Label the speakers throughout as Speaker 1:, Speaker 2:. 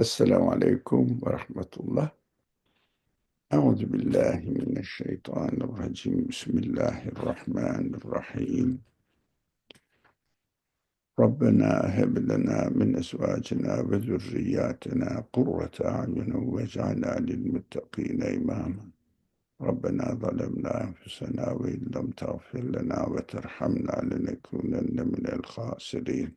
Speaker 1: السلام عليكم ورحمة الله. أعوذ بالله من الشيطان الرجيم. بسم الله الرحمن الرحيم. ربنا هب لنا من أزواجنا وذرياتنا قرة أعين واجعلنا للمتقين إماما. ربنا ظلمنا أنفسنا وإن لم تغفر لنا وترحمنا لنكونن من الخاسرين.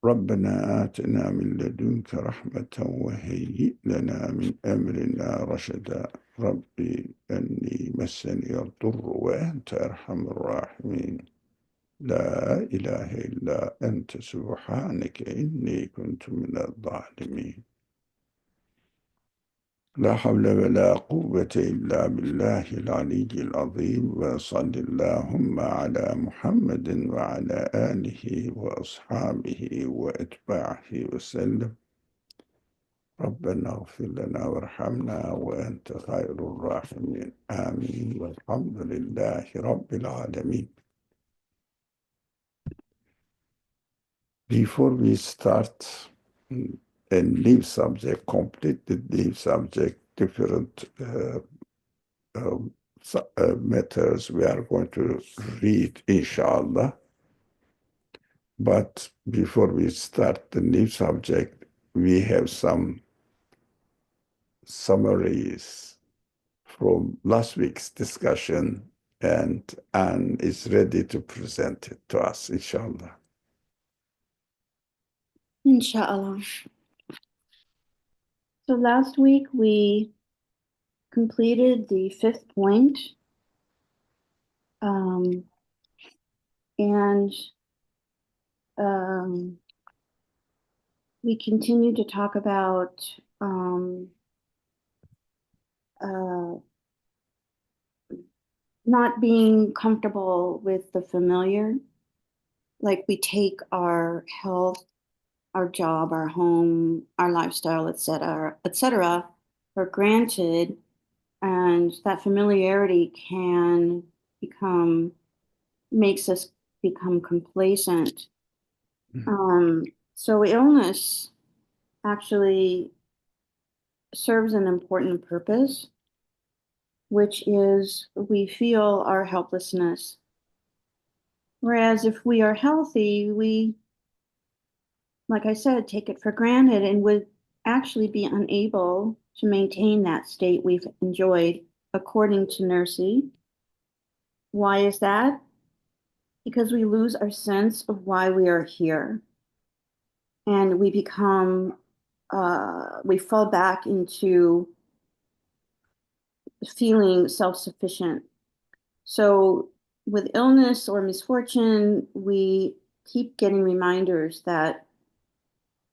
Speaker 1: ربنا آتنا من لدنك رحمة وهيئ لنا من أمرنا رشدا. ربي أني مسني الضر وأنت أرحم الراحمين. لا إله إلا أنت سبحانك إني كنت من الظالمين. لا حول ولا قوة إلا بالله العلي العظيم. وصل اللهم على محمد وعلى آله وأصحابه وأتباعه وسلم. ربنا اغفر لنا وارحمنا وأنت خير الراحمين. آمين والحمد لله رب العالمين. Before we start a new subject, completely new subject, different matters we are going to read, inshallah. But before we start the new subject, we have some summaries from last week's discussion, and Anne is ready to present it to us, inshallah.
Speaker 2: Inshallah. So last week we completed the fifth point, and we continued to talk about not being comfortable with the familiar. Like we take our health, our job, our home, our lifestyle, etc., for granted, and that familiarity makes us become complacent. So illness actually serves an important purpose, which is we feel our helplessness. Whereas if we are healthy, we, like I said, take it for granted and would actually be unable to maintain that state we've enjoyed, according to Nursey. Why is that? Because we lose our sense of why we are here. And we fall back into feeling self-sufficient. So with illness or misfortune, we keep getting reminders that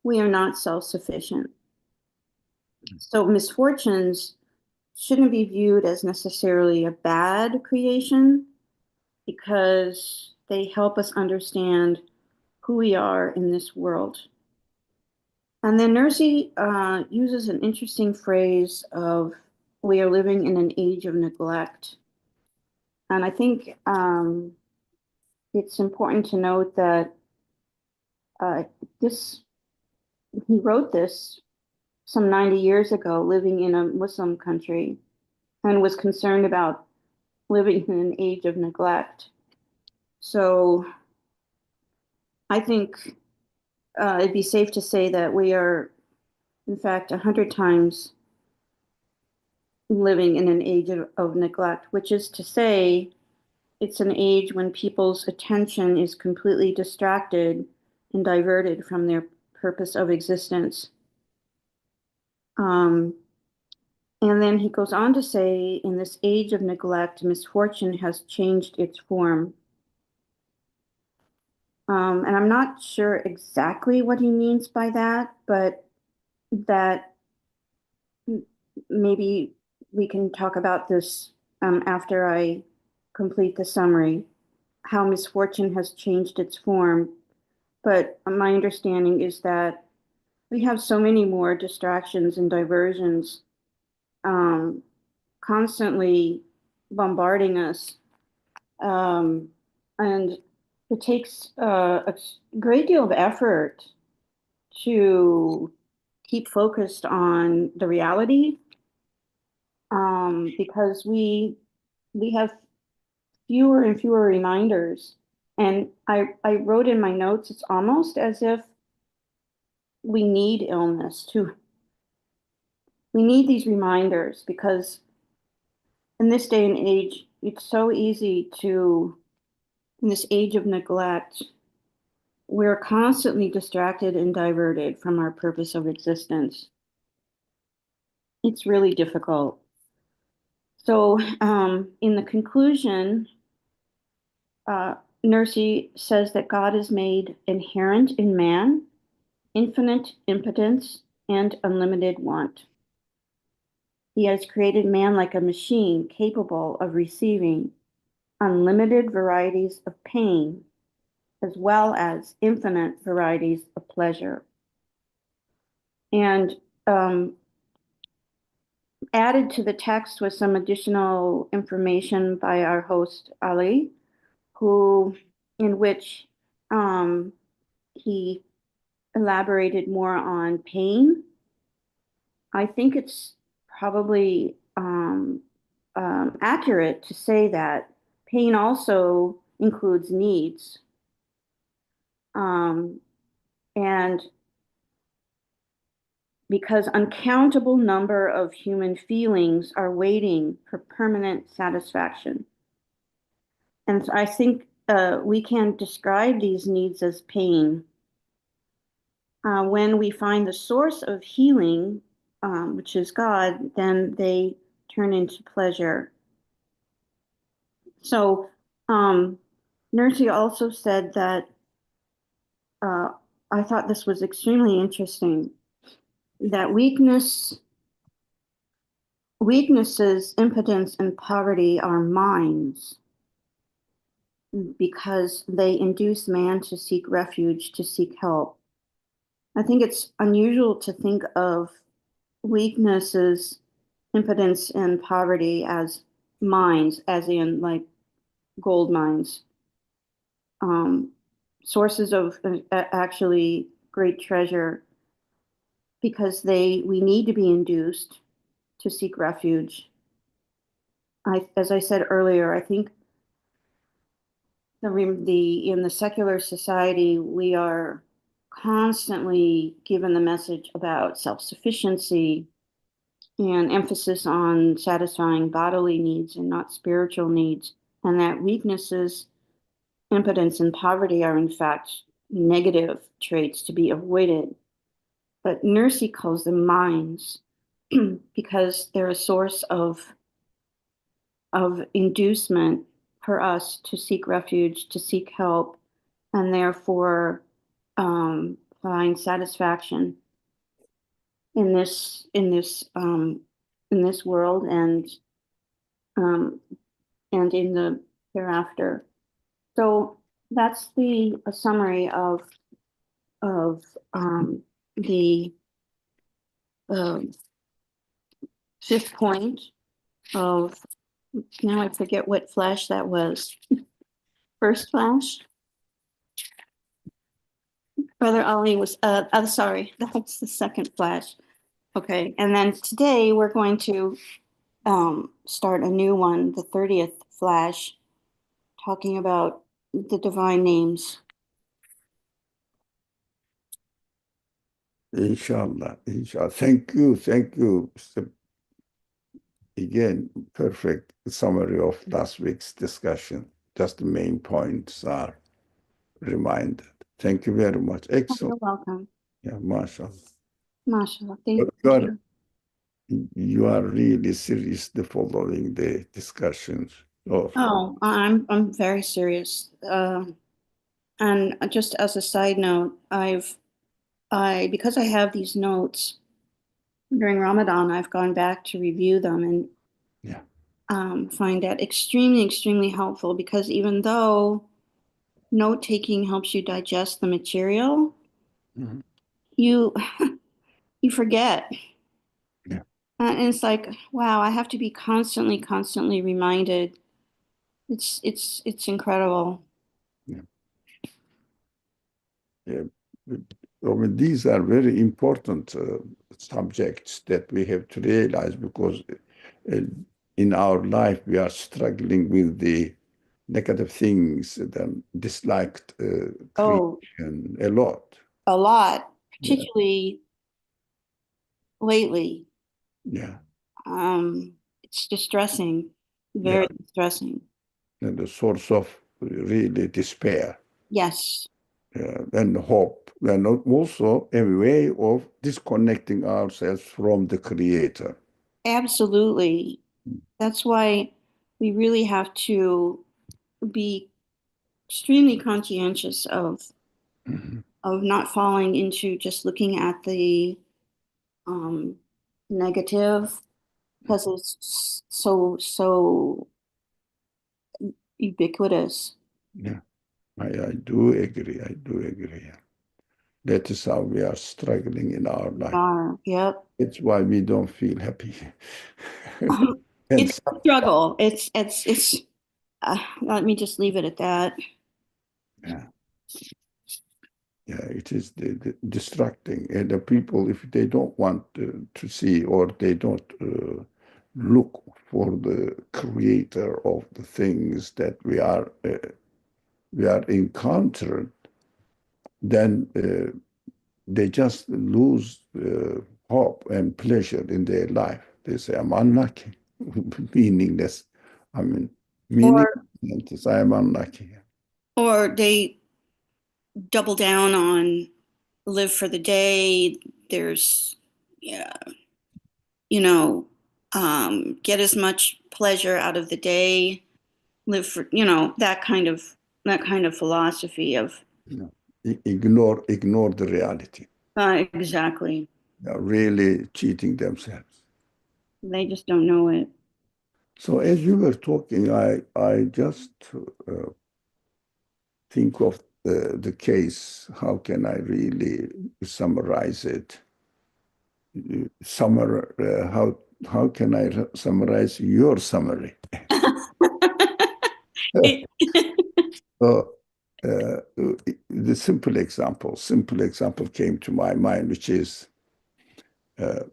Speaker 2: we are not self-sufficient. So misfortunes shouldn't be viewed as necessarily a bad creation because they help us understand who we are in this world. And then Nursey uses an interesting phrase of we are living in an age of neglect. And I think it's important to note that he wrote this some 90 years ago, living in a Muslim country, and was concerned about living in an age of neglect. So I think it'd be safe to say that we are, in fact, 100 times living in an age of neglect, which is to say, it's an age when people's attention is completely distracted and diverted from their purpose of existence. And then he goes on to say, in this age of neglect, misfortune has changed its form. And I'm not sure exactly what he means by that, but that maybe we can talk about this after I complete the summary, how misfortune has changed its form. But my understanding is that we have so many more distractions and diversions constantly bombarding us. And it takes a great deal of effort to keep focused on the reality, because we have fewer and fewer reminders. And I wrote in my notes, it's almost as if we need illness to, we need these reminders because in this day and age, it's so easy to, in this age of neglect, we're constantly distracted and diverted from our purpose of existence. It's really difficult. So, in the conclusion, uh, Nursey says that God is made inherent in man, infinite impotence, and unlimited want. He has created man like a machine capable of receiving unlimited varieties of pain as well as infinite varieties of pleasure. And added to the text was some additional information by our host Ali, who in which he elaborated more on pain. I think it's probably accurate to say that pain also includes needs. And because uncountable number of human feelings are waiting for permanent satisfaction. And so I think we can describe these needs as pain. When we find the source of healing, which is God, then they turn into pleasure. So, Nursey also said that I thought this was extremely interesting, that weaknesses, impotence, and poverty are minds because they induce man to seek refuge, to seek help. I think it's unusual to think of weaknesses, impotence, and poverty as mines, as in like gold mines, um, sources of actually great treasure, because we need to be induced to seek refuge. As I said earlier, I think in the secular society, we are constantly given the message about self-sufficiency and emphasis on satisfying bodily needs and not spiritual needs, and that weaknesses, impotence, and poverty are in fact negative traits to be avoided. But Nursey calls them minds because they're a source of inducement for us to seek refuge, to seek help, and therefore find satisfaction in this world um, and in the hereafter. So that's a summary of the uh, fifth point of, now I forget what flash that was. First flash. Brother Ali was, I'm sorry, that's the second flash. Okay, and then today we're going to start a new one, the 30th flash, talking about the divine names.
Speaker 1: Inshallah, inshallah. Thank you, thank you. Again, perfect summary of last week's discussion. Just the main points are reminded. Thank you very much.
Speaker 2: Oh,
Speaker 1: Excellent.
Speaker 2: you're welcome.
Speaker 1: Yeah, mashallah.
Speaker 2: MashaAllah.
Speaker 1: But
Speaker 2: Thank you.
Speaker 1: you are really seriously following the discussions of,
Speaker 2: Oh, I'm very serious. And just as a side note, because I have these notes during Ramadan, I've gone back to review them and
Speaker 1: yeah,
Speaker 2: find that extremely, extremely helpful, because even though note taking helps you digest the material,
Speaker 1: mhm,
Speaker 2: you you forget.
Speaker 1: yeah,
Speaker 2: And it's like, wow, I have to be constantly, constantly reminded. It's incredible.
Speaker 1: yeah. Yeah. I mean, these are very important subjects that we have to realize because uh, in our life we are struggling with the negative things, the disliked
Speaker 2: Oh,
Speaker 1: creation a lot.
Speaker 2: a lot,
Speaker 1: Yeah,
Speaker 2: particularly lately.
Speaker 1: yeah,
Speaker 2: It's distressing,
Speaker 1: yeah.
Speaker 2: very distressing.
Speaker 1: And the source of really despair
Speaker 2: Yes,
Speaker 1: and hope, and also a way of disconnecting ourselves from the Creator.
Speaker 2: absolutely. That's why we really have to be extremely conscientious
Speaker 1: Mhm.
Speaker 2: of not falling into just looking at the um, negative because it's so ubiquitous.
Speaker 1: Yeah, I do agree. I do agree. That is how we are struggling in our life.
Speaker 2: Yep.
Speaker 1: It's why we don't feel happy. And
Speaker 2: It's a struggle. It's. Let me just leave it at that.
Speaker 1: yeah, yeah, it is distracting. And the people, if they don't want to see or they don't look for the creator of the things that we are encountering, then they just lose hope and pleasure in their life. They say, I'm unlucky, meaningless. I mean, meaning
Speaker 2: Or
Speaker 1: is I am unlucky.
Speaker 2: or they double down on live for the day. There's, yeah, you know, get as much pleasure out of the day. Live for, that kind of philosophy of
Speaker 1: You know, ignore the reality.
Speaker 2: exactly.
Speaker 1: Really cheating themselves.
Speaker 2: They just don't know it.
Speaker 1: So as you were talking, I just uh, think of the case. How can I really summarize it? How can I summarize your summary?
Speaker 2: It-
Speaker 1: So the simple example came to my mind, which is uh,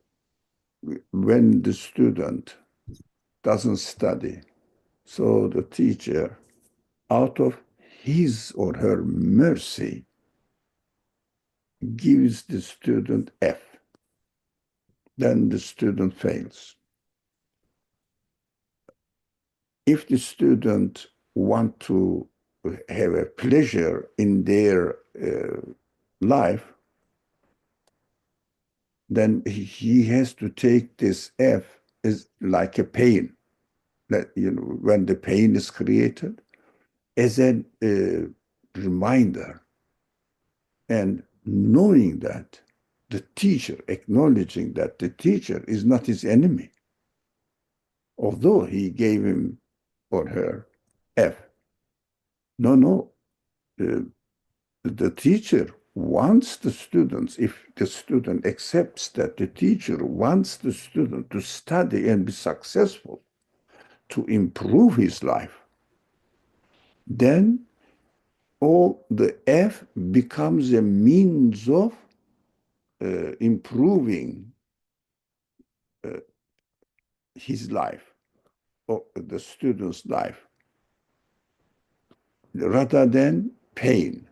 Speaker 1: when the student doesn't study, so the teacher, out of his or her mercy, gives the student F, then the student fails. If the student want to have a pleasure in their life, then he has to take this F as like a pain. That when the pain is created, as a reminder, and knowing that the teacher, acknowledging that the teacher is not his enemy, although he gave him or her F. No, no. Uh, the teacher wants the students, if the student accepts that the teacher wants the student to study and be successful, to improve his life, then all the F becomes a means of improving uh, his life or the student's life rather than pain.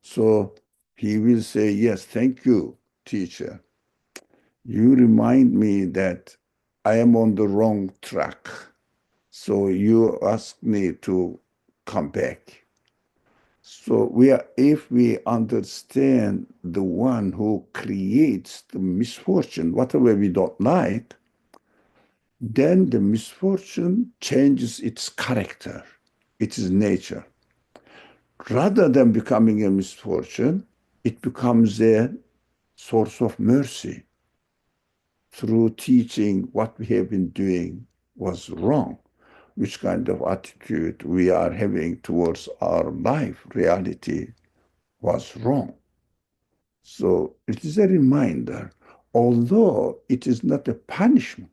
Speaker 1: So he will say, yes, thank you, teacher. You remind me that I am on the wrong track. So you ask me to come back. So if we understand the one who creates the misfortune, whatever we don't like, then the misfortune changes its character, its nature. Rather than becoming a misfortune, it becomes a source of mercy through teaching what we have been doing was wrong, which kind of attitude we are having towards our life, reality was wrong. So it is a reminder, although it is not a punishment,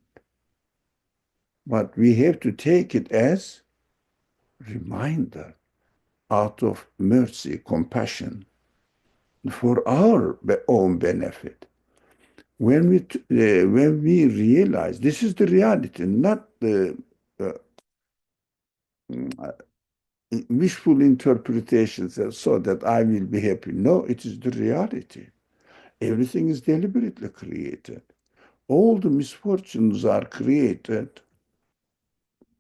Speaker 1: but we have to take it as reminder out of mercy, compassion, for our own benefit. When we realize this is the reality, not the uh, wishful interpretations so that I will be happy. No, it is the reality. Everything is deliberately created. All the misfortunes are created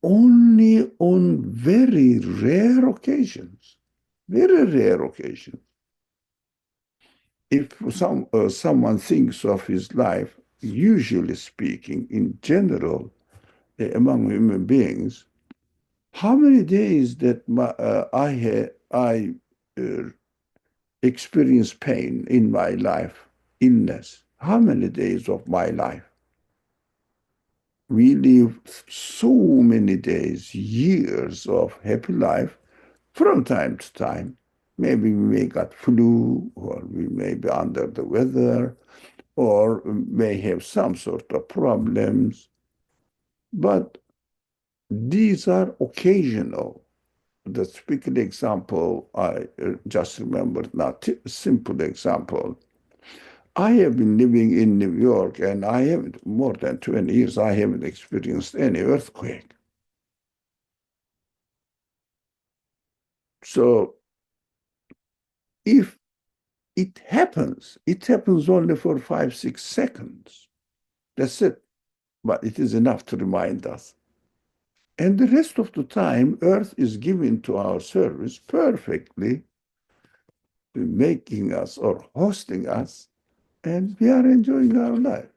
Speaker 1: only on very rare occasions. Very rare occasions. If someone thinks of his life, usually speaking, in general, among human beings, how many days that I experienced pain in my life, illness? How many days of my life? We live so many days, years of happy life from time to time. Maybe we may got flu, or we may be under the weather, or may have some sort of problems. But these are occasional. The typical example I just remembered now, simple example. I have been living in New York, and I haven't, more than 20 years, I haven't experienced any earthquake. So if it happens only for 5, 6 seconds. That's it. But it is enough to remind us. And the rest of the time, Earth is given to our service perfectly, making us or hosting us, and we are enjoying our life.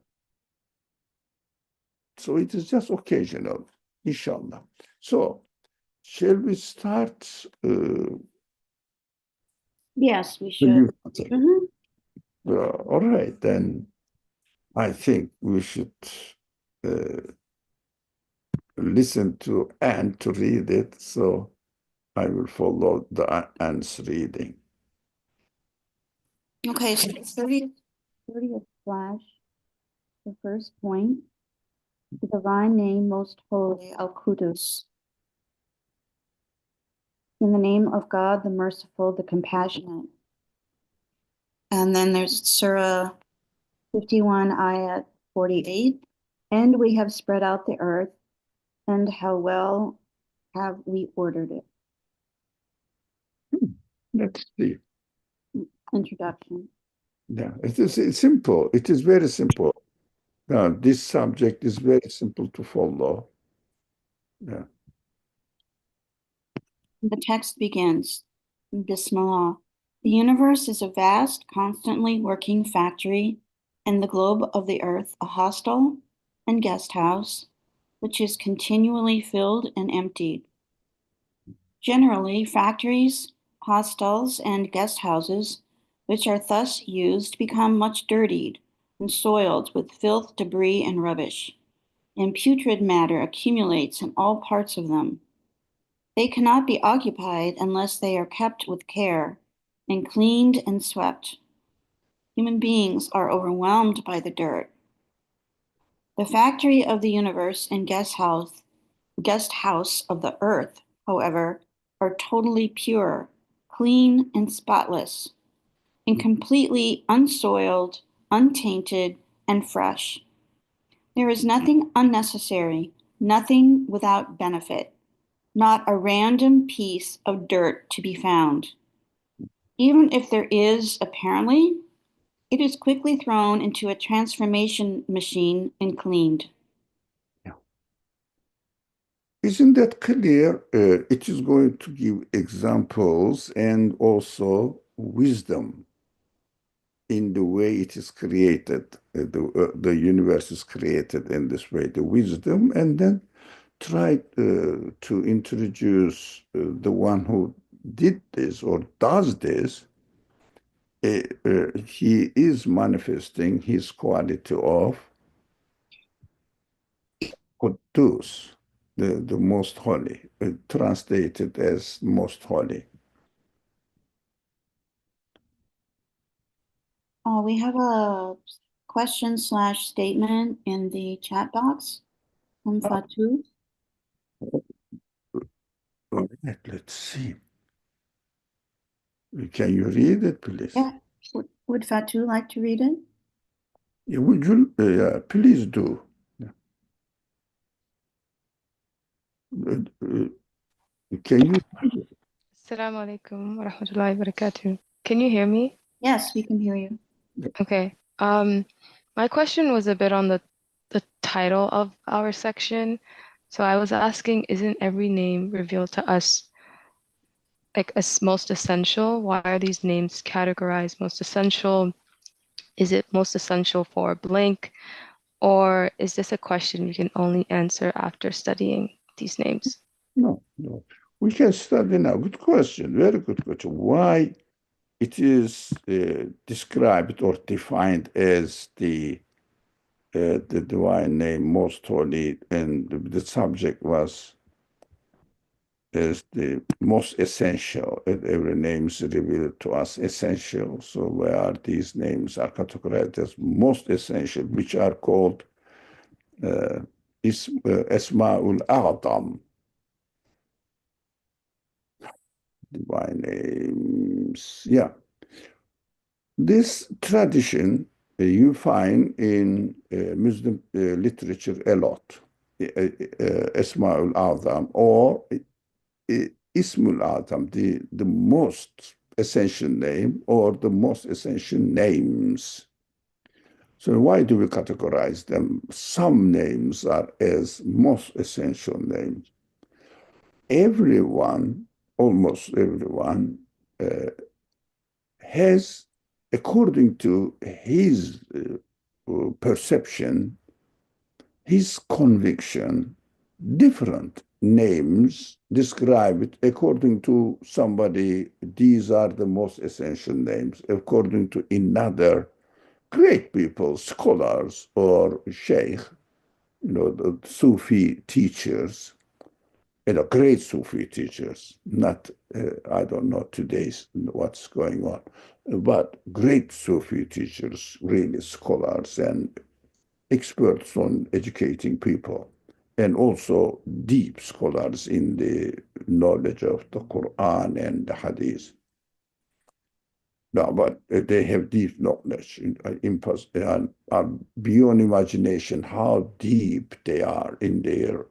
Speaker 1: So it is just occasional, inshallah. So, shall we start?
Speaker 2: Yes, we should. Mhm.
Speaker 1: All right, then I think we should uh, listen to Anne to read it. So I will follow the Anne's reading.
Speaker 2: Okay, so 30th flash, the first point, the divine name most holy, Al-Qudus. In the name of God, the merciful, the compassionate. And then there's Surah 51, ayat 48. And we have spread out the earth, and how well have we ordered it.
Speaker 1: Let's see.
Speaker 2: Introduction.
Speaker 1: Yeah, it's simple. It is very simple. This subject is very simple to follow. Yeah.
Speaker 2: The text begins, Bismillah. The universe is a vast, constantly working factory, and the globe of the earth a hostel and guest house, which is continually filled and emptied. Generally, factories, hostels, and guest houses, which are thus used, become much dirtied and soiled with filth, debris, and rubbish, and putrid matter accumulates in all parts of them. They cannot be occupied unless they are kept with care and cleaned and swept. Human beings are overwhelmed by the dirt. The factory of the universe and guest house of the earth, however, are totally pure, clean, and spotless, and completely unsoiled, untainted, and fresh. There is nothing unnecessary, nothing without benefit, not a random piece of dirt to be found. Even if there is, apparently, it is quickly thrown into a transformation machine and cleaned.
Speaker 1: Yeah. Isn't that clear? It is going to give examples and also wisdom in the way it is created. The universe is created in this way, the wisdom, and then try to introduce the one who did this or does this. He is manifesting his quality of Quddus, the most holy, translated as most holy.
Speaker 2: We have a question/statement in the chat box from Fatu.
Speaker 1: All right, let's see. Can you read it, please?
Speaker 2: Yeah, Would Fatu like to read it?
Speaker 1: Yeah, would you, please do. Yeah. Can you?
Speaker 3: Assalamu alaikum wa rahmatullahi wa barakatuh. Can you hear me?
Speaker 2: Yes, we can hear you.
Speaker 3: Okay. My question was a bit on the title of our section. So I was asking, isn't every name revealed to us like as most essential? Why are these names categorized most essential? Is it most essential for blank? Or is this a question we can only answer after studying these names?
Speaker 1: No, no. We can study now. Good question. Very good question. Why it is described or defined as the divine name, most holy, and the subject was as the most essential. Every name is revealed to us essential. So where these names are categorized as most essential, which are called Asma'ul A'dam, divine names. Yeah. This tradition you find in Muslim literature a lot. Asma'ul A'dam or Ismul Azam, the most essential name or the most essential names. So why do we categorize them? Some names are as most essential names. Everyone, almost everyone, has, according to his perception, his conviction, different names described according to somebody. These are the most essential names. According to another, great people, scholars or sheikh, the Sufi teachers, great Sufi teachers, not, I don't know today's what's going on, but great Sufi teachers, really scholars and experts on educating people, and also deep scholars in the knowledge of the Quran and the Hadith. No, but they have deep knowledge, and beyond imagination how deep they are in their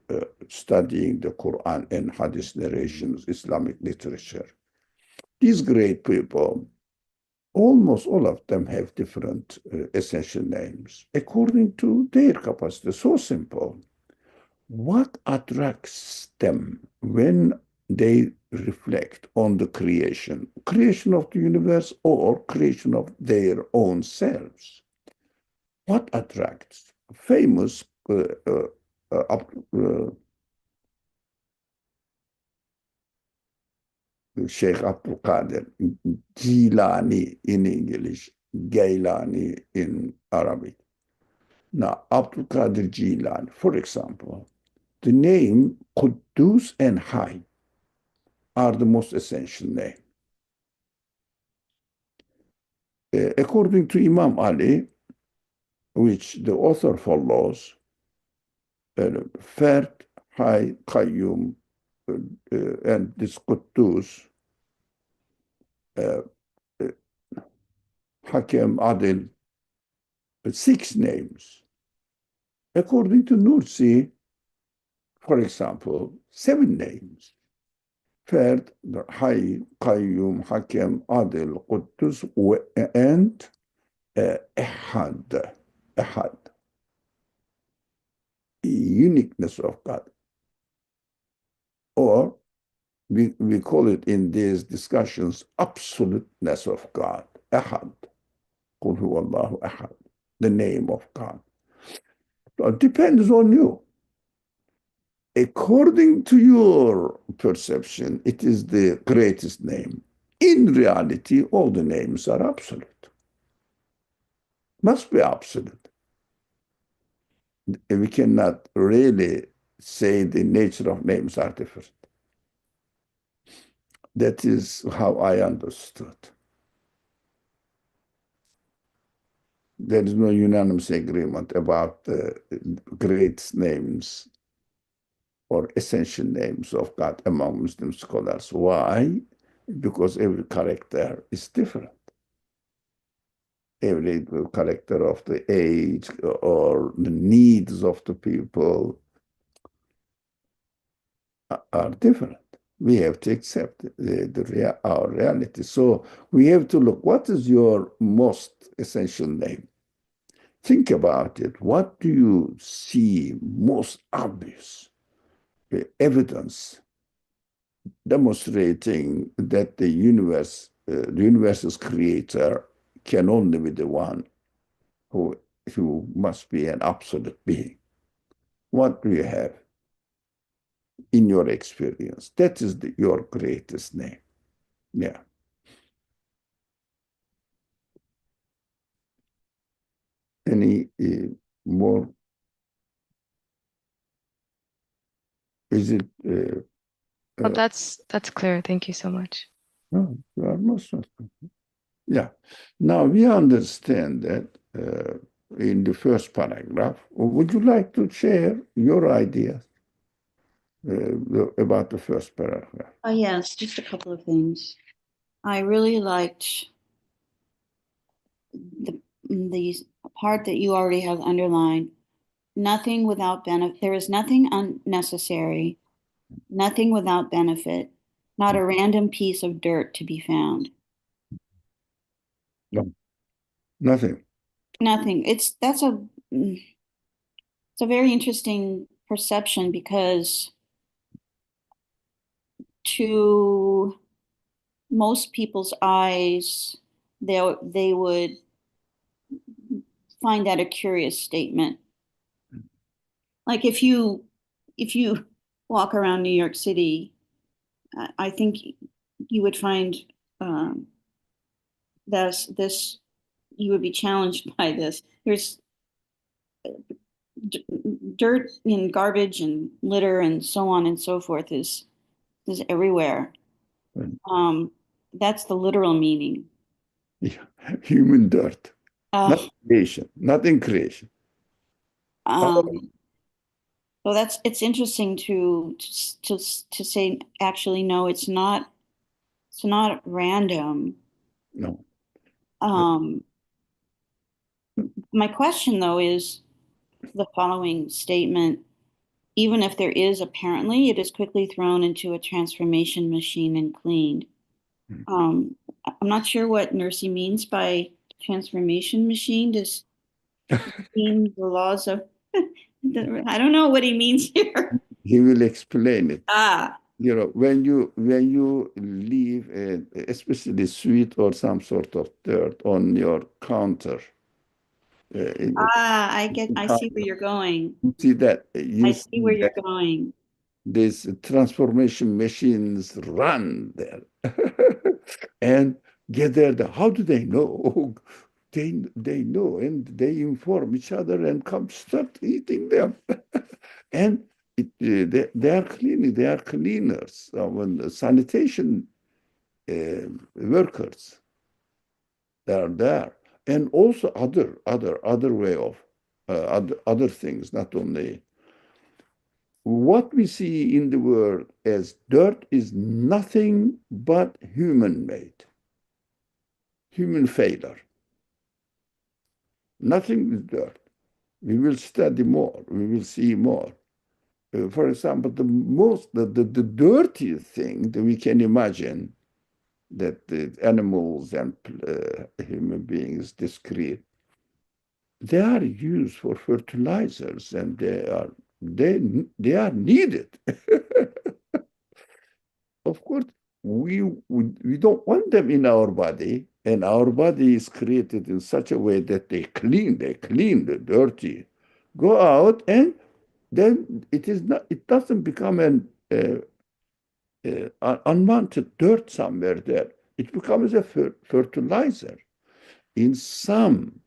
Speaker 1: studying the Quran and Hadith narrations, Islamic literature. These great people, almost all of them have different essential names according to their capacity. So simple. What attracts them when they reflect on the creation of the universe or creation of their own selves? What attracts? Famous Sheikh Abdul Qadir Jilani in English, Gailani in Arabic. Now, Abdul Qadir Jilani, for example, the name Quddus and High are the most essential name. According to Imam Ali, which the author follows, Fard, High, Qayyum, and this Quddus, Hakem, Adil, 6 names. According to Nursi, for example, 7 names. Fard, High, Qayyum, Hakem, Adil, Quddus, and Ahad. Ahad. Uniqueness of God. Or we call it in these discussions absoluteness of God. Ahad. Qul huwa Allahu ahad. The name of God. So it depends on you. According to your perception, it is the greatest name. In reality, all the names are absolute. Must be absolute. We cannot really say the nature of names are different. That is how I understood. There is no unanimous agreement about the great names or essential names of God among Muslim scholars. Why? Because every character is different. every character of the age or the needs of the people are different. We have to accept our reality. So we have to look, what is your most essential name? Think about it. What do you see most obvious evidence demonstrating that the universe's creator can only be the one who must be an absolute being? What do you have in your experience? That is your greatest name. Yeah. Any more? Is it?
Speaker 3: Oh, that's clear. Thank you so much.
Speaker 1: No, you are most welcome. Yeah. Now we understand that in the first paragraph. Would you like to share your ideas about the first paragraph?
Speaker 2: Yes, just a couple of things. I really liked the part that you already have underlined. Nothing without benefit. There is nothing unnecessary, nothing without benefit, not a random piece of dirt to be found.
Speaker 1: No, nothing.
Speaker 2: Nothing. It's a very interesting perception because to most people's eyes, they would find that a curious statement. Like if you walk around New York City, I think you would find um, this you would be challenged by this. There's dirt and garbage and litter and so on and so forth is everywhere. Um, that's the literal meaning.
Speaker 1: Yeah. Human dirt, not
Speaker 2: Uh,
Speaker 1: creation, not in creation.
Speaker 2: um, so it's interesting to say actually no, it's not random.
Speaker 1: No.
Speaker 2: Um, my question though is the following statement. Even if there is apparently, it is quickly thrown into a transformation machine and cleaned. I'm not sure what Nursey means by transformation machine. Does he mean the laws of, I don't know what he means here.
Speaker 1: He will explain it.
Speaker 2: Ah,
Speaker 1: When you leave, especially sweet or some sort of dirt on your counter, in
Speaker 2: I see where you're going.
Speaker 1: see that
Speaker 2: I
Speaker 1: you
Speaker 2: see
Speaker 1: see
Speaker 2: where you're
Speaker 1: that
Speaker 2: going.
Speaker 1: these transformation machines run there and gather how do they know? They know and they inform each other and come start eating them. And they are cleaning, they are cleaners, when sanitation workers, they are there. And also other way of other things, not only what we see in the world as dirt is nothing but human made, human failure. Nothing is dirt. We will study more, we will see more. For example, the dirtiest thing that we can imagine that the animals and human beings discrete, they are used for fertilizers and they are needed. Of course, we don't want them in our body, and our body is created in such a way that they clean the dirty, go out, and then it doesn't become an unwanted dirt somewhere there. It becomes a fertilizer. In some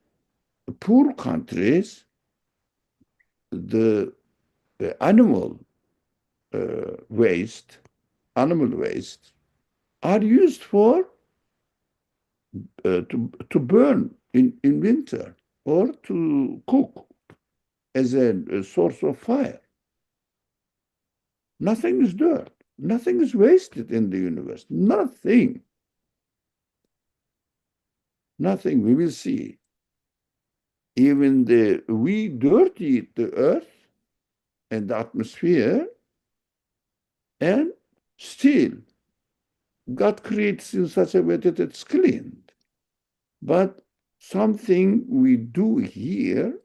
Speaker 1: poor countries, the animal waste, animal waste, are used for to burn in winter or to cook as a source of fire. Nothing is dirt. Nothing is wasted in the universe. Nothing. Nothing. We will see. even we dirty the earth and the atmosphere, and still God creates in such a way that it's cleaned. But something we do here,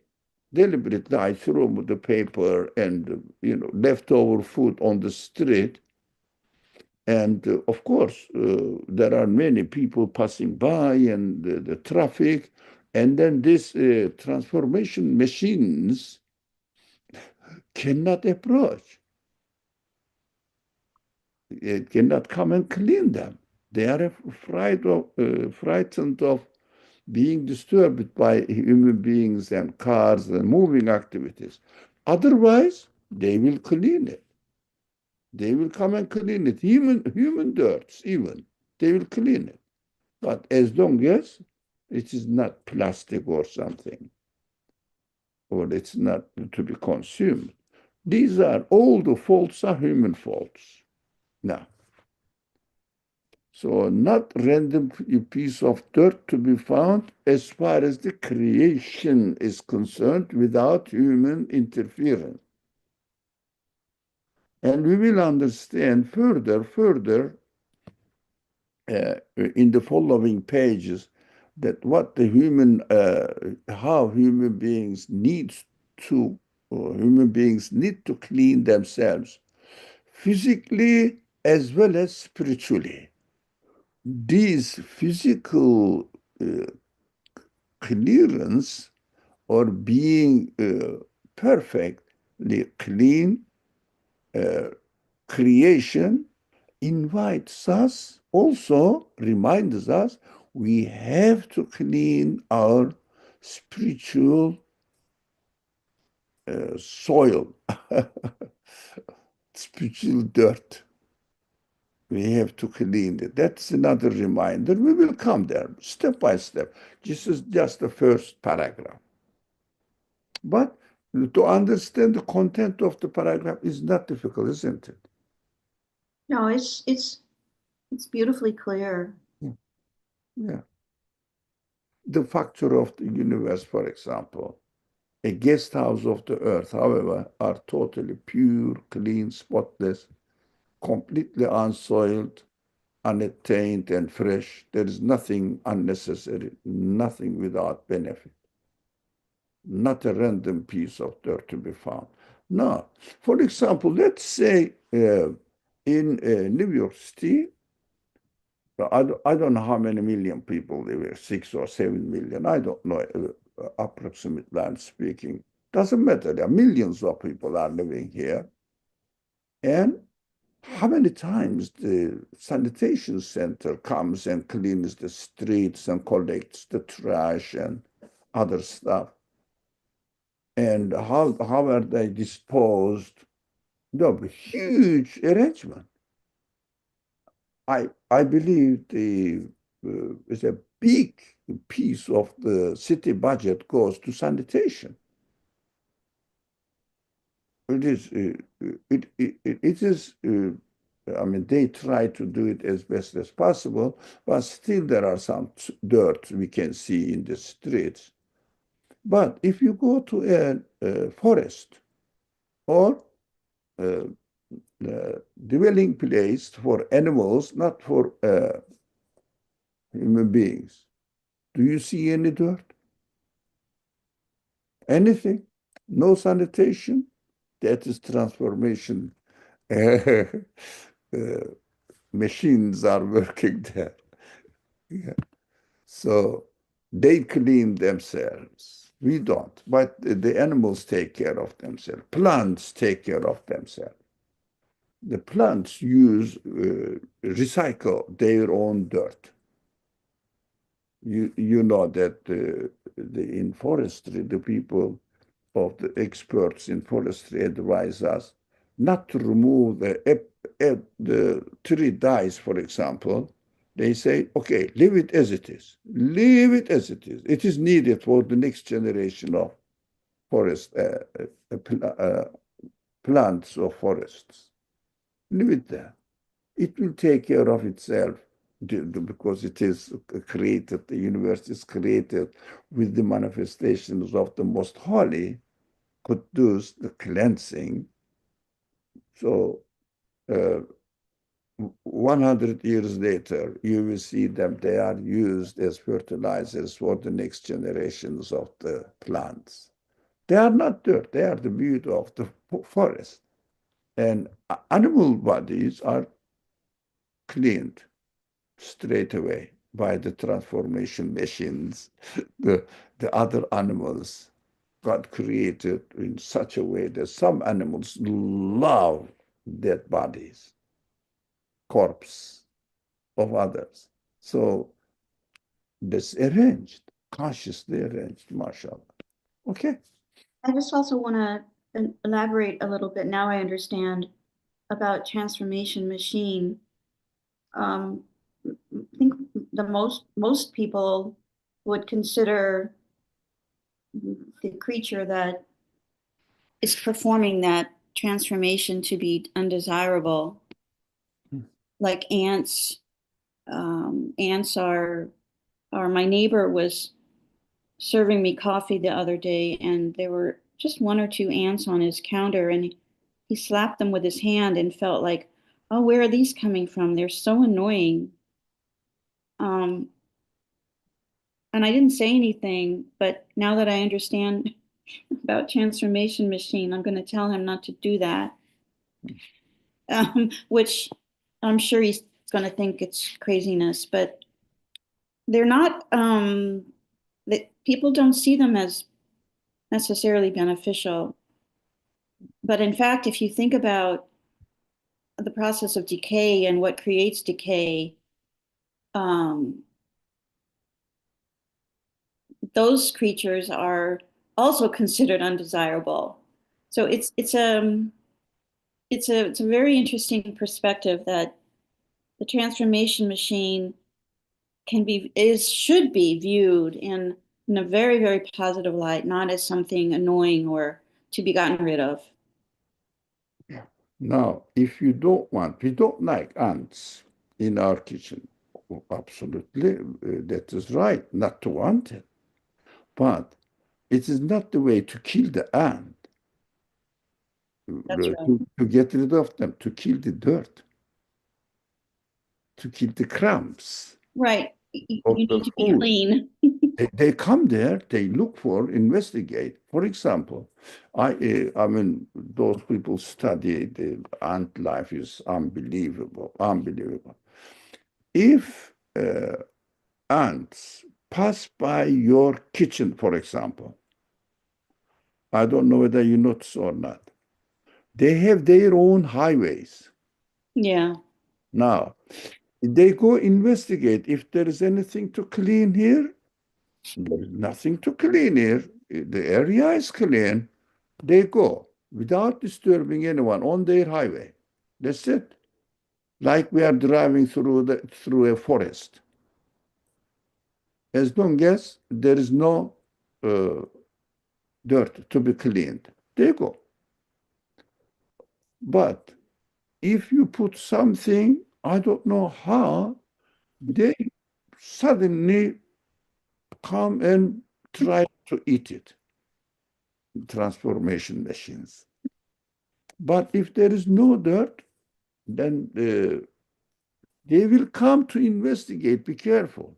Speaker 1: deliberately, I throw the paper and leftover food on the street. And of course, there are many people passing by and the traffic. And then these transformation machines cannot approach. It cannot come and clean them. They are frightened of being disturbed by human beings and cars and moving activities. Otherwise, they will clean it. They will come and clean it. Human dirts, even, they will clean it. But as long as it is not plastic or something, or it's not to be consumed, these are all the faults are human faults. Now, so not random piece of dirt to be found as far as the creation is concerned without human interference. And we will understand further in the following pages that what the how human beings need to clean themselves physically as well as spiritually. These physical clearance or being perfectly clean creation invites us, also reminds us, we have to clean our spiritual soil, spiritual dirt. We have to clean it. That's another reminder. We will come there step by step. This is just the first paragraph. But to understand the content of the paragraph is not difficult, isn't it?
Speaker 2: No, it's beautifully clear.
Speaker 1: Yeah. The factor of the universe, for example, a guest house of the earth, however, are totally pure, clean, spotless, completely unsoiled, unattained, and fresh. There is nothing unnecessary, nothing without benefit. Not a random piece of dirt to be found. No. For example, let's say in New York City, I don't know how many million people live here, 6 or 7 million. I don't know, approximately I'm speaking. Doesn't matter. There are millions of people are living here. And how many times the sanitation center comes and cleans the streets and collects the trash and other stuff? And how are they disposed? No, huge arrangement. I believe is a big piece of the city budget goes to sanitation. It is it is. I mean, they try to do it as best as possible, but still there are some dirt we can see in the streets. But if you go to a forest or a dwelling place for animals, not for human beings, do you see any dirt? Anything? No sanitation? That is transformation. Machines are working there. Yeah. So they clean themselves. We don't. But the animals take care of themselves. Plants take care of themselves. The plants recycle their own dirt. You know that in forestry, the people of the experts in forestry advise us not to remove if the tree dies, for example. They say, okay, leave it as it is. Leave it as it is. It is needed for the next generation of forest plants or forests. Leave it there. It will take care of itself because it is created, the universe is created with the manifestations of the most holy, Quddus, the cleansing. So 100 years later, you will see them, they are used as fertilizers for the next generations of the plants. They are not dirt, they are the beauty of the forest. And animal bodies are cleaned straight away by the transformation machines. The, the other animals got created in such a way that some animals love dead bodies, corpse of others. So that's arranged, consciously arranged, mashallah. Okay.
Speaker 2: I just also want to elaborate a little bit. Now I understand about transformation machine. I think the most people would consider the creature that is performing that transformation to be undesirable, like ants. Ants are, or my neighbor was serving me coffee the other day, and there were just one or two ants on his counter, and he slapped them with his hand and felt like, oh, where are these coming from? They're so annoying. Um, and I didn't say anything, but now that I understand about transformation machine, I'm going to tell him not to do that, which I'm sure he's going to think it's craziness, but they're not, that people don't see them as necessarily beneficial. But in fact, if you think about the process of decay and what creates decay, um, those creatures are also considered undesirable. So it's a very interesting perspective that the transformation machine should be viewed in a very, very positive light, not as something annoying or to be gotten rid of.
Speaker 1: Yeah. Now, if you don't want, we don't like ants in our kitchen. Absolutely, that is right, not to want it. But it is not the way to kill the ant,
Speaker 2: That's right.
Speaker 1: to get rid of them, to kill the dirt, to kill the crumbs
Speaker 2: Right.
Speaker 1: of
Speaker 2: You
Speaker 1: the
Speaker 2: need to be
Speaker 1: food.
Speaker 2: clean.
Speaker 1: They come there, they look for, investigate. For example, I mean, those people study the ant life is unbelievable, unbelievable. If ants pass by your kitchen, for example, I don't know whether you notice or not, they have their own highways.
Speaker 2: Yeah.
Speaker 1: Now, they go investigate if there is anything to clean here. There is nothing to clean here. The area is clean. They go without disturbing anyone on their highway. That's it. Like we are driving through a forest. As long as there is no uh, dirt to be cleaned, they go. But if you put something, I don't know how, they suddenly come and try to eat it. Transformation machines. But if there is no dirt, then they will come to investigate. Be careful.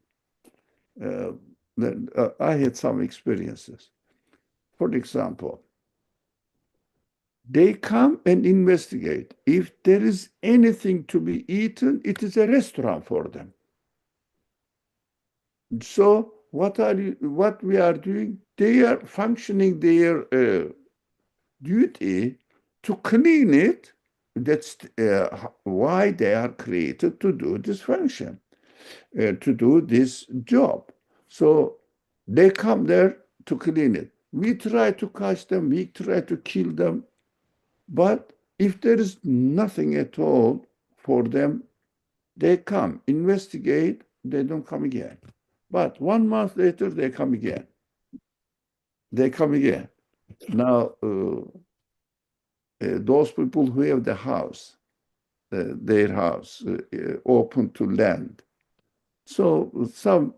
Speaker 1: Uh, I had some experiences. For example, they come and investigate. If there is anything to be eaten, it is a restaurant for them. So what we are doing? They are functioning their duty to clean it. That's why they are created to do this function, to do this job. So they come there to clean it. We try to catch them, we try to kill them, but if there is nothing at all for them, they come, investigate, they don't come again. But 1 month later, they come again. They come again. Now, those people who have the house, their house, open to land, So some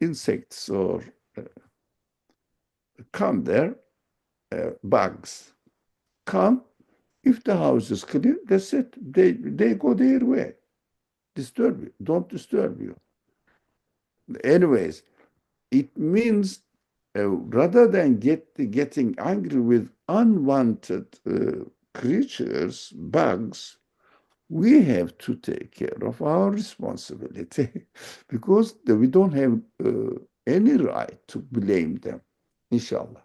Speaker 1: insects or come there, bugs come. If the house is clean, that's it. They go their way. Disturb you. Don't disturb you. Anyways, it means rather than getting angry with unwanted creatures, bugs, we have to take care of our responsibility because we don't have any right to blame them, inshallah.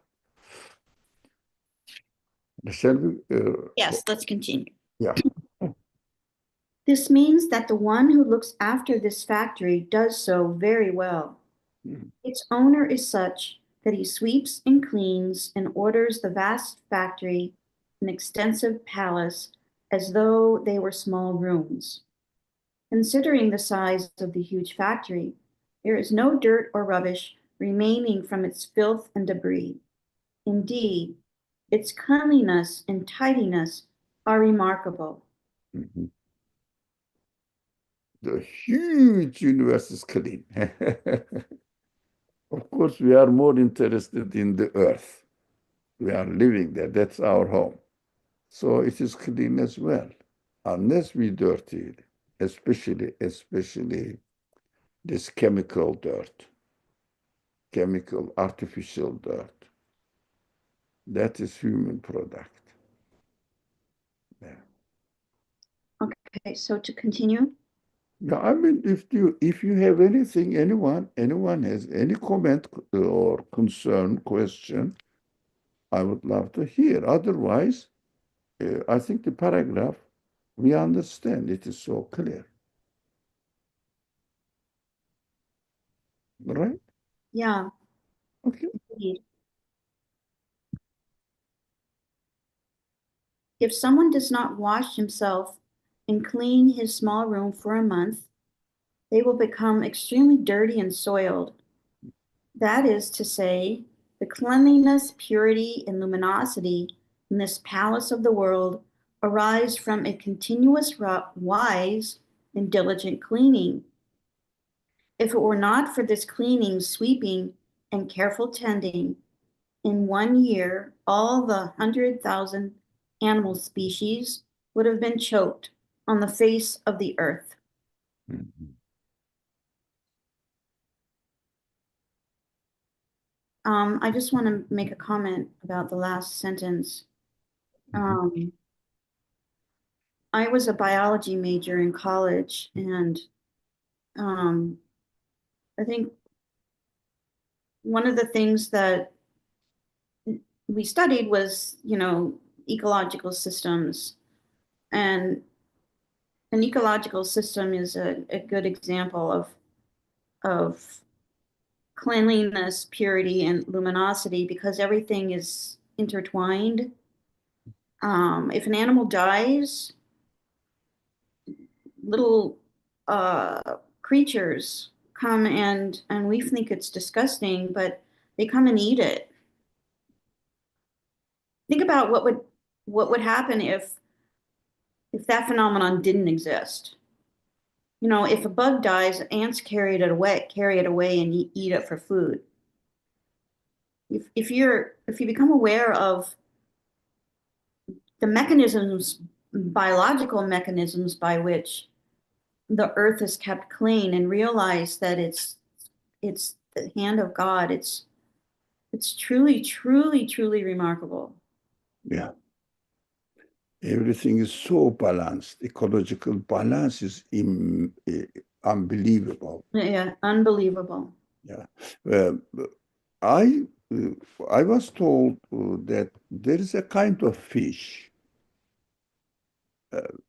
Speaker 1: Shall we?
Speaker 2: Yes, let's continue.
Speaker 1: Yeah.
Speaker 2: This means that the one who looks after this factory does so very well.
Speaker 1: Mm.
Speaker 2: Its owner is such that he sweeps and cleans and orders the vast factory, an extensive palace, as though they were small rooms. Considering the size of the huge factory, there is no dirt or rubbish remaining from its filth and debris. Indeed, its cleanliness and tidiness are remarkable.
Speaker 1: Mhm. The huge universe is clean. Of course, we are more interested in the earth. We are living there. That's our home. So it is clean as well, unless we dirty it, especially this chemical dirt, chemical artificial dirt. That is human product. Yeah.
Speaker 2: Okay, so to continue.
Speaker 1: Yeah, I mean, if you have anything, anyone has any comment or concern, question, I would love to hear. Otherwise, I think the paragraph we understand it is so clear, right?
Speaker 2: Yeah,
Speaker 1: Okay.
Speaker 2: indeed. If someone does not wash himself and clean his small room for a month, they will become extremely dirty and soiled. That is to say, the cleanliness, purity, and luminosity in this palace of the world arise from a continuous, wise, and diligent cleaning. If it were not for this cleaning, sweeping, and careful tending, in 1 year, all the 100,000 animal species would have been choked on the face of the earth.
Speaker 1: Mhm.
Speaker 2: I just want to make a comment about the last sentence. Um, I was a biology major in college, and um, I think one of the things that we studied was, ecological systems. And an ecological system is a good example of cleanliness, purity, and luminosity because everything is intertwined. If an animal dies, little creatures come and we think it's disgusting, but they come and eat it. Think about what would happen if that phenomenon didn't exist. If a bug dies, ants carry it away and eat it for food. If you become aware of the mechanisms, biological mechanisms by which the earth is kept clean and realize that it's the hand of God, it's truly, truly, truly remarkable.
Speaker 1: Yeah. Everything is so balanced. Ecological balance is unbelievable.
Speaker 2: Yeah, unbelievable.
Speaker 1: Yeah. Uh, I I was told that there is a kind of fish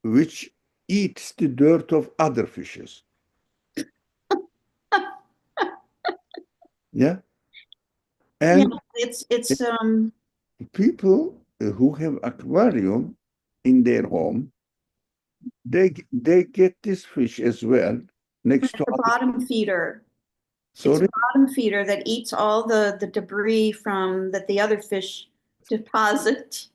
Speaker 1: which eats the dirt of other fishes. Yeah.
Speaker 2: Yeah,
Speaker 1: And
Speaker 2: it's
Speaker 1: people who have aquarium in their home, they get this fish as well next to
Speaker 2: the
Speaker 1: other.
Speaker 2: bottom feeder. It's a
Speaker 1: Sorry.
Speaker 2: bottom feeder that eats all the debris from that the other fish deposit.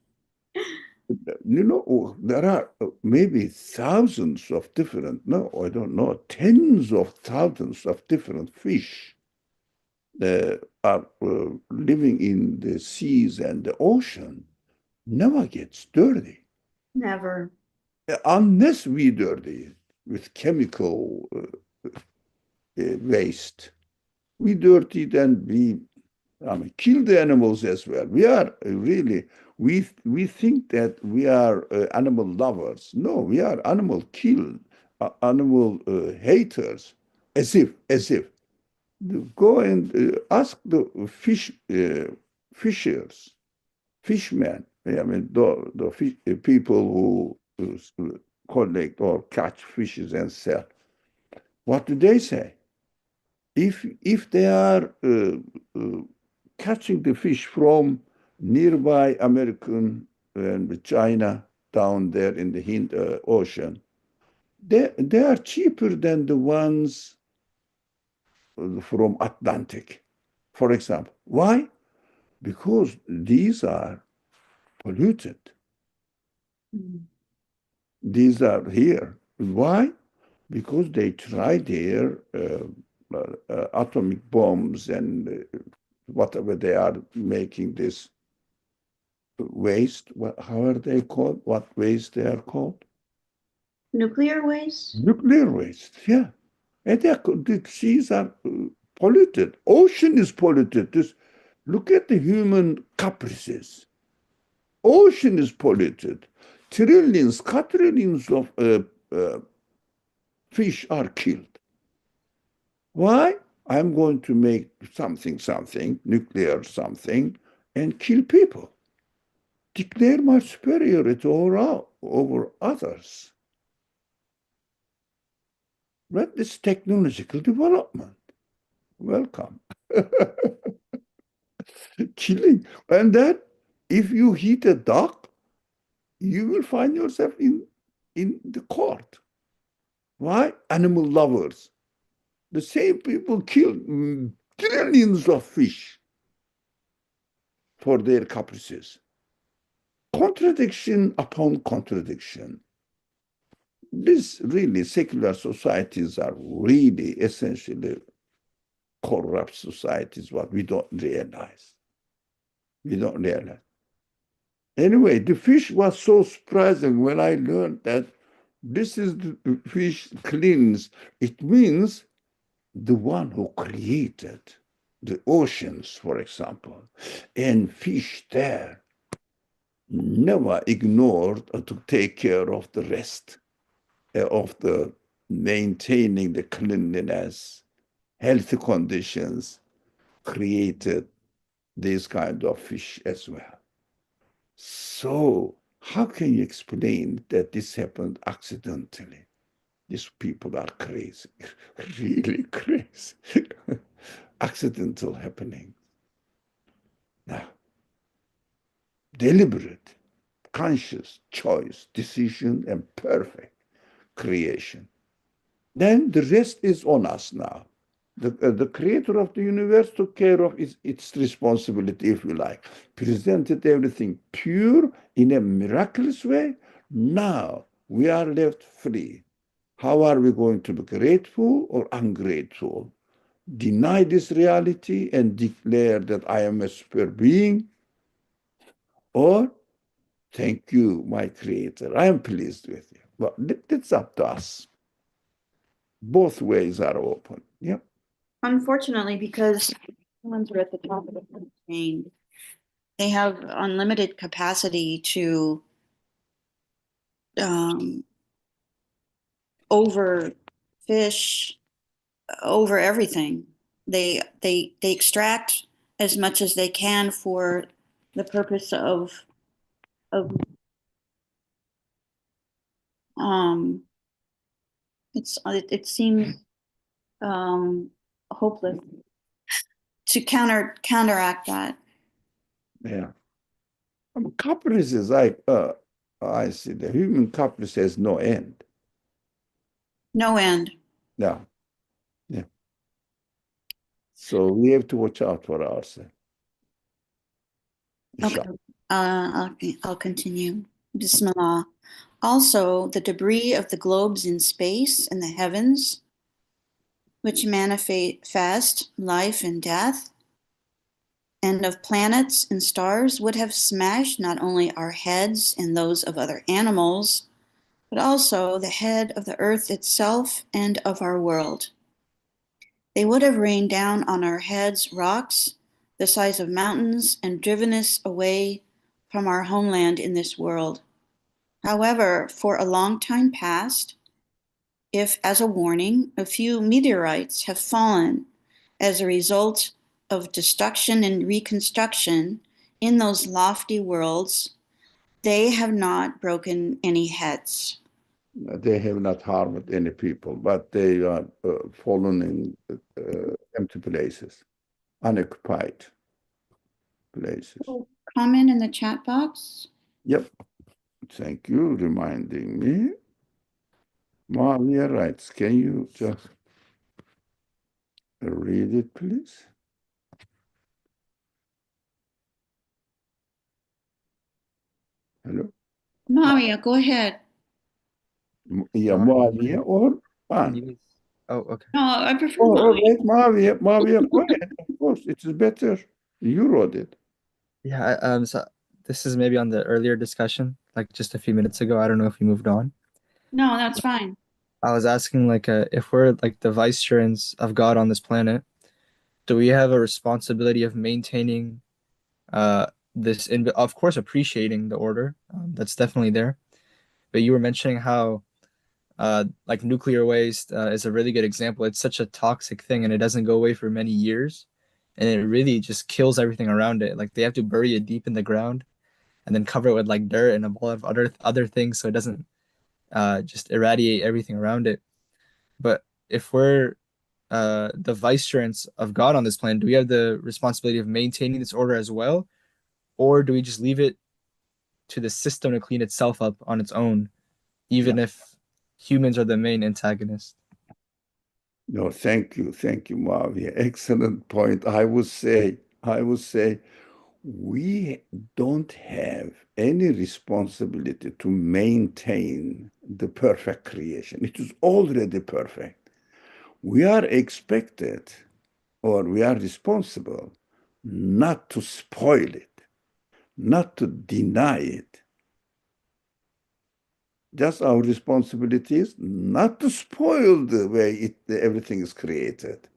Speaker 1: There are maybe thousands of different, no, I don't know, tens of thousands of different fish are living in the seas and the ocean. Never gets dirty
Speaker 2: Never.
Speaker 1: unless we dirty it with chemical waste. We dirty it and we kill the animals as well. We are really, we think that we are animal lovers. No, we are animal animal haters, as if. Go and ask the fishers, fishmen. I mean, the fish, people who collect or catch fishes and sell. What do they say? If they are uh, catching the fish from nearby American and China down there in the Ocean, they are cheaper than the ones from Atlantic, for example. Why? Because these are polluted.
Speaker 2: Mm.
Speaker 1: These are here. Why? Because they try their atomic bombs and whatever they are making this waste. How are they called? What waste they are called?
Speaker 2: Nuclear waste?
Speaker 1: Nuclear waste. Yeah, and the seas are polluted. Ocean is polluted. Look at the human caprices. Ocean is polluted. Trillions, quadrillions of fish are killed. Why? I'm going to make something, nuclear something, and kill people. Declare my superiority over others. Right? This technological development. Welcome. Killing. And then if you hit a duck, you will find yourself in the court. Why? Animal lovers. The same people kill trillions of fish for their caprices. Contradiction upon contradiction. These really secular societies are really essentially corrupt societies, what we don't realize. We don't realize. Anyway, the fish was so surprising when I learned that this is the fish cleans. It means the one who created the oceans, for example, and fish there never ignored to take care of the rest of the maintaining the cleanliness, healthy conditions, created these kind of fish as well. So how can you explain that this happened accidentally? These people are crazy, really crazy. Accidental happening. Now, deliberate, conscious choice, decision, and perfect creation. Then the rest is on us now. The creator of the universe took care of its responsibility, if you like, presented everything pure in a miraculous way. Now we are left free. How are we going to be grateful or ungrateful? Deny this reality and declare that I am a super being, or thank you, my creator. I am pleased with you. But it's up to us. Both ways are open. Yeah.
Speaker 2: Unfortunately, because humans are at the top of the food chain, they have unlimited capacity to um, overfish, over everything. They extract as much as they can for the purpose of um it seems hopeless to counteract that.
Speaker 1: Yeah. Caprices, I see the human caprice has no end.
Speaker 2: No end.
Speaker 1: Yeah. Yeah. So we have to watch out for ourselves.
Speaker 2: Okay. I'll continue. Bismillah. Also, the debris of the globes in space and the heavens, which manifest life and death, and of planets and stars, would have smashed not only our heads and those of other animals, but also the head of the earth itself and of our world. They would have rained down on our heads rocks the size of mountains and driven us away from our homeland in this world. However, for a long time past, if as a warning, a few meteorites have fallen as a result of destruction and reconstruction in those lofty worlds, they have not broken any heads.
Speaker 1: They have not harmed any people, but they are fallen in empty places, unoccupied places.
Speaker 2: Comment in the chat box.
Speaker 1: Yep. Thank you, reminding me. Maria writes, can you just read it, please? Hello?
Speaker 2: Maria, go ahead.
Speaker 1: Yeah,
Speaker 4: Sorry.
Speaker 1: Maria or
Speaker 4: Can
Speaker 1: Pan?
Speaker 4: you? Oh, okay.
Speaker 2: No, I prefer
Speaker 1: Oh, all
Speaker 2: Maria.
Speaker 1: right, Maria, go ahead. Of course, it is better. You wrote it.
Speaker 4: Yeah, so this is maybe on the earlier discussion, like just a few minutes ago. I don't know if you moved on.
Speaker 2: No, that's fine.
Speaker 4: I was asking like if we're like the vicegerents of God on this planet, do we have a responsibility of maintaining this in of course appreciating the order. That's definitely there. But you were mentioning how like nuclear waste is a really good example. It's such a toxic thing and it doesn't go away for many years. And it really just kills everything around it. Like they have to bury it deep in the ground and then cover it with like dirt and a whole of other things so it doesn't just irradiate everything around it. But if we're the vicegerents of God on this planet, do we have the responsibility of maintaining this order as well? Or do we just leave it to the system to clean itself up on its own, even if humans are the main antagonist?
Speaker 1: No, thank you, Maria. Excellent point. I would say we don't have any responsibility to maintain the perfect creation. It is already perfect. We are expected or we are responsible not to spoil it, not to deny it. Just our responsibility is not to spoil the way everything is created,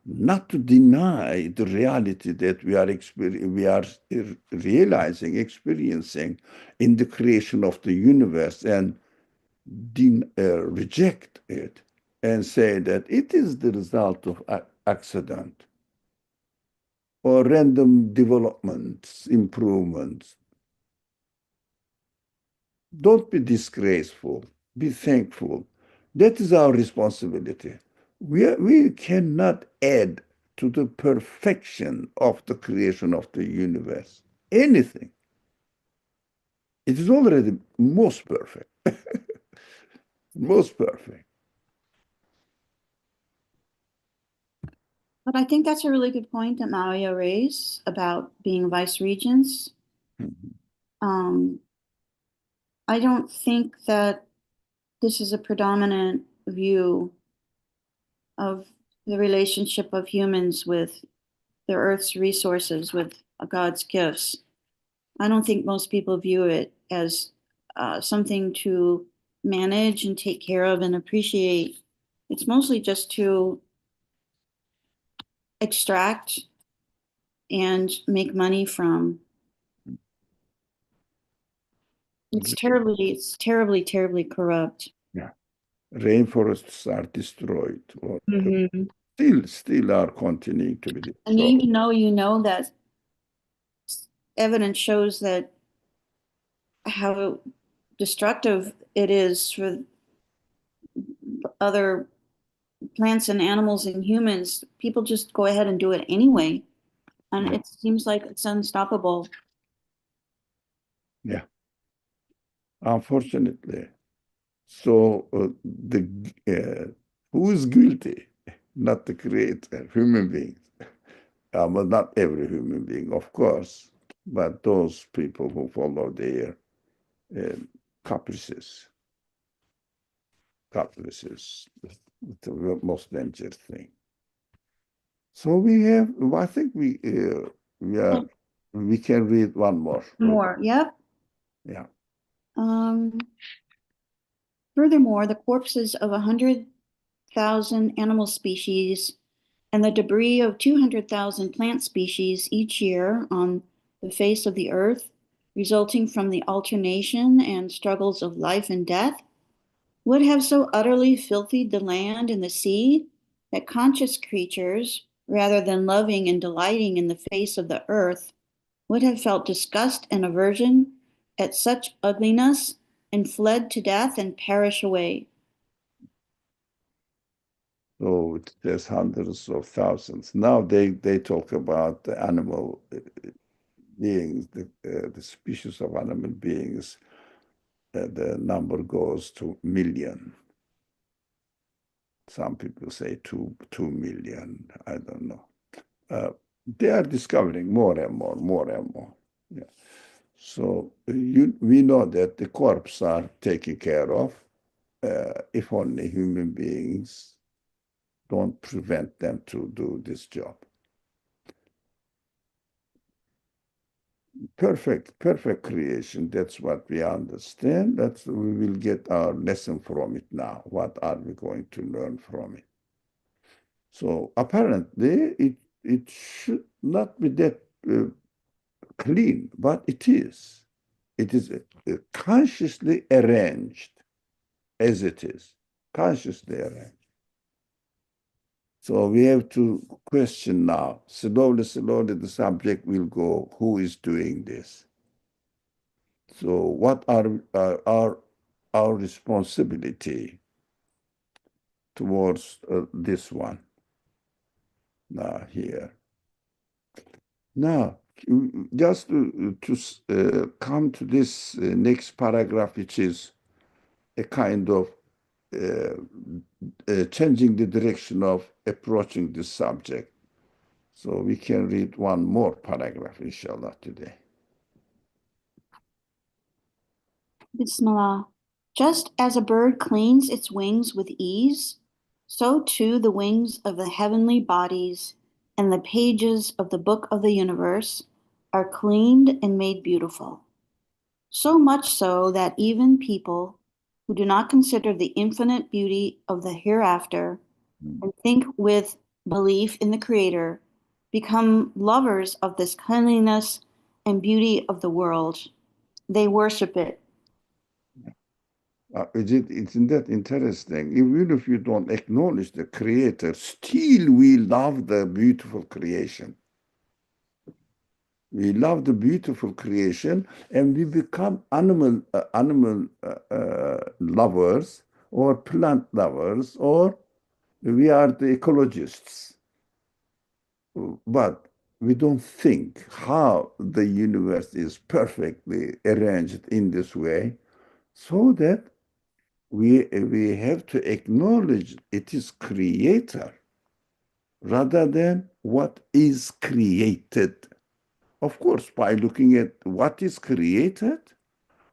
Speaker 1: not to deny the reality that we are realizing, experiencing in the creation of the universe, and reject it and say that it is the result of accident or random developments, improvements. Don't be disgraceful. Be thankful. That is our responsibility. We cannot add to the perfection of the creation of the universe anything. It is already most perfect. Most perfect.
Speaker 2: But I think that's a really good point that Maria raised about being vice regents.
Speaker 1: Mhm.
Speaker 2: Um, I don't think that this is a predominant view of the relationship of humans with the earth's resources, with God's gifts. I don't think most people view it as something to manage and take care of and appreciate. It's mostly just to extract and make money from. It's terribly, terribly corrupt.
Speaker 1: Yeah. Rainforests are destroyed, or
Speaker 2: Mhm.
Speaker 1: still are continuing to be
Speaker 2: And
Speaker 1: destroyed.
Speaker 2: even though you know that evidence shows that how destructive it is for other plants and animals and humans, people just go ahead and do it anyway. And
Speaker 1: Yeah.
Speaker 2: it seems like it's unstoppable.
Speaker 1: Yeah. Unfortunately. So who is guilty? Not the creator, human beings. Well, not every human being, of course, but those people who follow their uh, caprices. Caprices, the most dangerous thing. So we have, I think we can read one more.
Speaker 2: More, yep.
Speaker 1: Yeah.
Speaker 2: Furthermore, the corpses of 100,000 animal species and the debris of 200,000 plant species each year on the face of the earth, resulting from the alternation and struggles of life and death, would have so utterly filthied the land and the sea that conscious creatures, rather than loving and delighting in the face of the earth, would have felt disgust and aversion at such ugliness and fled to death and perish away.
Speaker 1: So there's hundreds of thousands. Now they talk about the animal beings, the species of animal beings. The number goes to million. Some people say two million. I don't know. They are discovering more and more, more and more. Yeah. So we know that the corpses are taken care of if only human beings don't prevent them to do this job. Perfect creation. That's what we understand. That's we will get our lesson from it now. What are we going to learn from it? So apparently, it should not be that clean, but it is. It is consciously arranged as it is, consciously arranged. So we have to question now. Slowly, slowly, the subject will go, who is doing this? So what are our responsibility towards this one now here? Now, just to come to this next paragraph, which is a kind of changing the direction of approaching this subject. So we can read one more paragraph, inshallah, today.
Speaker 2: Bismillah. Just as a bird cleans its wings with ease, so too the wings of the heavenly bodies and the pages of the book of the universe are cleaned and made beautiful. So much so that even people who do not consider the infinite beauty of the hereafter and think with belief in the Creator become lovers of this cleanliness and beauty of the world. They worship it.
Speaker 1: Isn't that interesting? Even if you don't acknowledge the Creator, still we love the beautiful creation. We love the beautiful creation, and we become animal lovers or plant lovers, or we are the ecologists. But we don't think how the universe is perfectly arranged in this way, so that we have to acknowledge it is creator rather than what is created. Of course, by looking at what is created,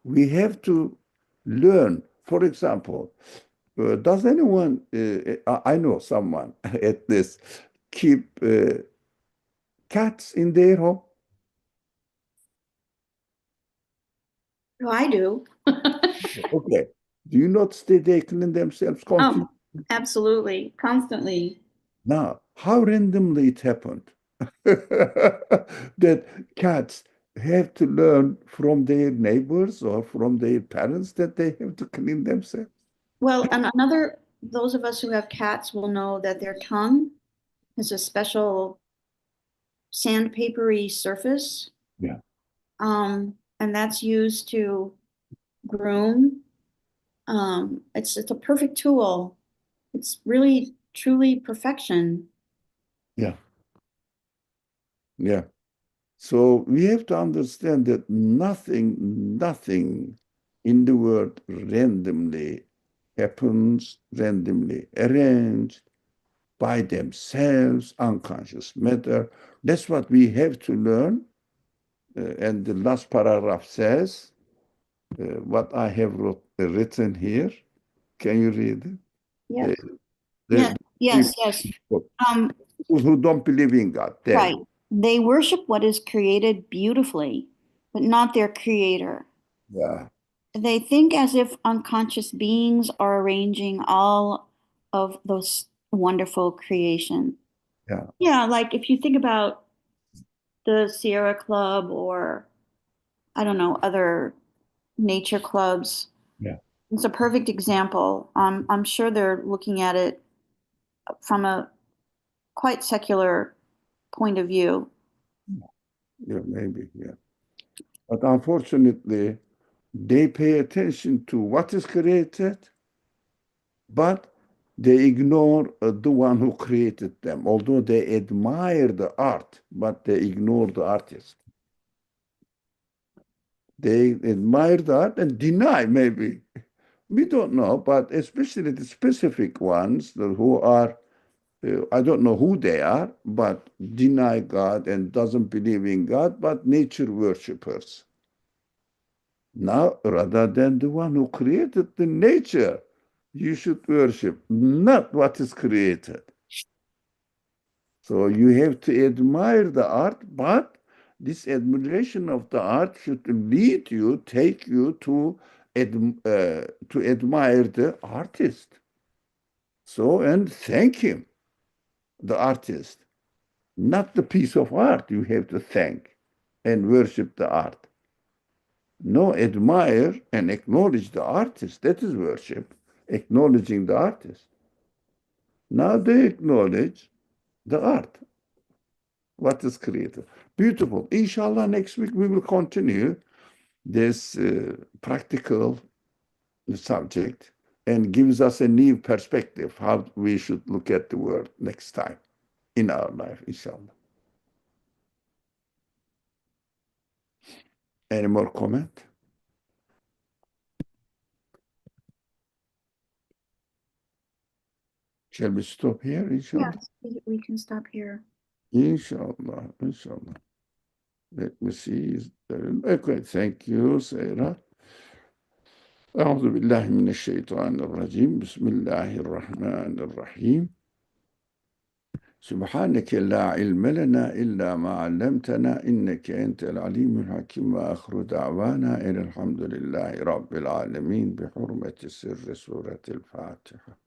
Speaker 1: we have to learn. For example, does anyone, I know someone at this, keep cats in their home?
Speaker 2: Oh, I do.
Speaker 1: Okay. Do you not stay they clean themselves continuously?
Speaker 2: Absolutely. Constantly.
Speaker 1: Now, how randomly it happened that cats have to learn from their neighbors or from their parents that they have to clean themselves?
Speaker 2: Well, and those of us who have cats will know that their tongue has a special sandpapery surface.
Speaker 1: Yeah.
Speaker 2: And that's used to groom. It's a perfect tool. It's really truly perfection.
Speaker 1: Yeah. Yeah. So we have to understand that nothing in the world randomly happens, randomly arranged by themselves, unconscious matter. That's what we have to learn. And the last paragraph says, what I have written here. Can you read it?
Speaker 2: Yes.
Speaker 1: The
Speaker 2: Yes, yes.
Speaker 1: people
Speaker 2: Um,
Speaker 1: who don't believe in God.
Speaker 2: right. They worship what is created beautifully, but not their creator.
Speaker 1: Yeah.
Speaker 2: They think as if unconscious beings are arranging all of those wonderful creation.
Speaker 1: Yeah.
Speaker 2: Yeah, like if you think about the Sierra Club or I don't know, other nature clubs,
Speaker 1: Yeah.
Speaker 2: it's a perfect example. I'm sure they're looking at it from a quite secular point of view.
Speaker 1: Yeah, maybe. Yeah. But unfortunately, they pay attention to what is created, but they ignore the one who created them. Although they admire the art, but they ignore the artist. They admire the art and deny, maybe. We don't know, but especially the specific ones who are, I don't know who they are, but deny God and doesn't believe in God, but nature worshippers. Now, rather than the one who created the nature, you should worship, not what is created. So you have to admire the art, but this admiration of the art should lead you, take you to admire the artist. So, and thank him, the artist, not the piece of art you have to thank and worship the art. No, admire and acknowledge the artist. That is worship, acknowledging the artist. Now they acknowledge the art, what is created. Beautiful. Inshallah, next week we will continue this practical subject and gives us a new perspective how we should look at the world next time in our life, inshallah. Any more comment? Shall we stop here, inshallah?
Speaker 2: Yes, we can stop here.
Speaker 1: Inshallah, inshallah. Let me see. Okay, thank you, Sarah. أعوذ بالله من الشيطان الرجيم بسم الله الرحمن الرحيم سبحانك لا علم لنا إلا ما علمتنا إنك أنت العليم الحكيم وآخر دعوانا إلى الحمد لله رب العالمين بحرمة سر سورة الفاتحة